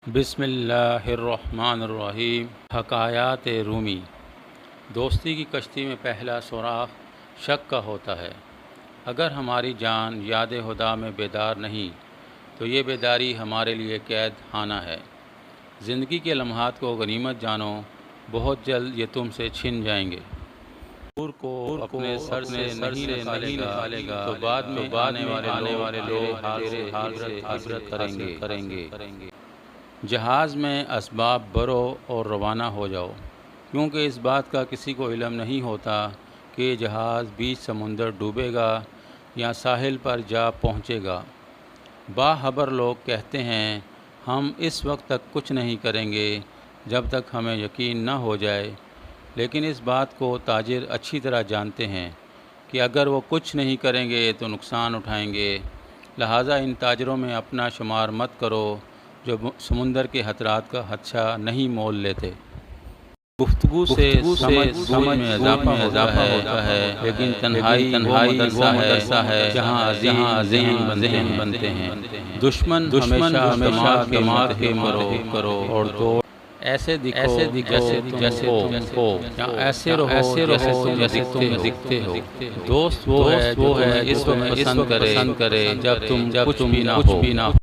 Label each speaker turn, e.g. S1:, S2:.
S1: بسم اللہ الرحمن الرحیم۔ حکایات رومی۔ دوستی کی کشتی میں پہلا سوراخ شک کا ہوتا ہے۔ اگر ہماری جان یاد خدا میں بیدار نہیں تو یہ بیداری ہمارے لیے قید خانہ ہے۔ زندگی کے لمحات کو غنیمت جانو، بہت جلد یہ تم سے چھن جائیں گے۔ نور کو اپنے سر سے نہیں نکالے گا تو بعد میں آنے والے لوگ تیرے حال سے عبرت کریں گے۔ جہاز میں اسباب بھرو اور روانہ ہو جاؤ، کیونکہ اس بات کا کسی کو علم نہیں ہوتا کہ یہ جہاز بیچ سمندر ڈوبے گا یا ساحل پر جا پہنچے گا۔ باخبر لوگ کہتے ہیں ہم اس وقت تک کچھ نہیں کریں گے جب تک ہمیں یقین نہ ہو جائے، لیکن اس بات کو تاجر اچھی طرح جانتے ہیں کہ اگر وہ کچھ نہیں کریں گے تو نقصان اٹھائیں گے، لہٰذا ان تاجروں میں اپنا شمار مت کرو جو سمندر کے خطرات کا خدشہ نہیں مول لیتے۔ گفتگو سے سمجھ میں اضافہ ہوتا ہے، لیکن تنہائی ایسا ہے جہاں ذہن بنتے ہیں۔ دشمن ہمیشہ دماغ کے کرو اور دو ایسے دکھو جیسے تم ہو، یا ایسے رہو جیسے تم دکھتے ہو۔ دوست وہ ہے اس وقت پسند کرے جب تم کچھ بھی نہ ہو۔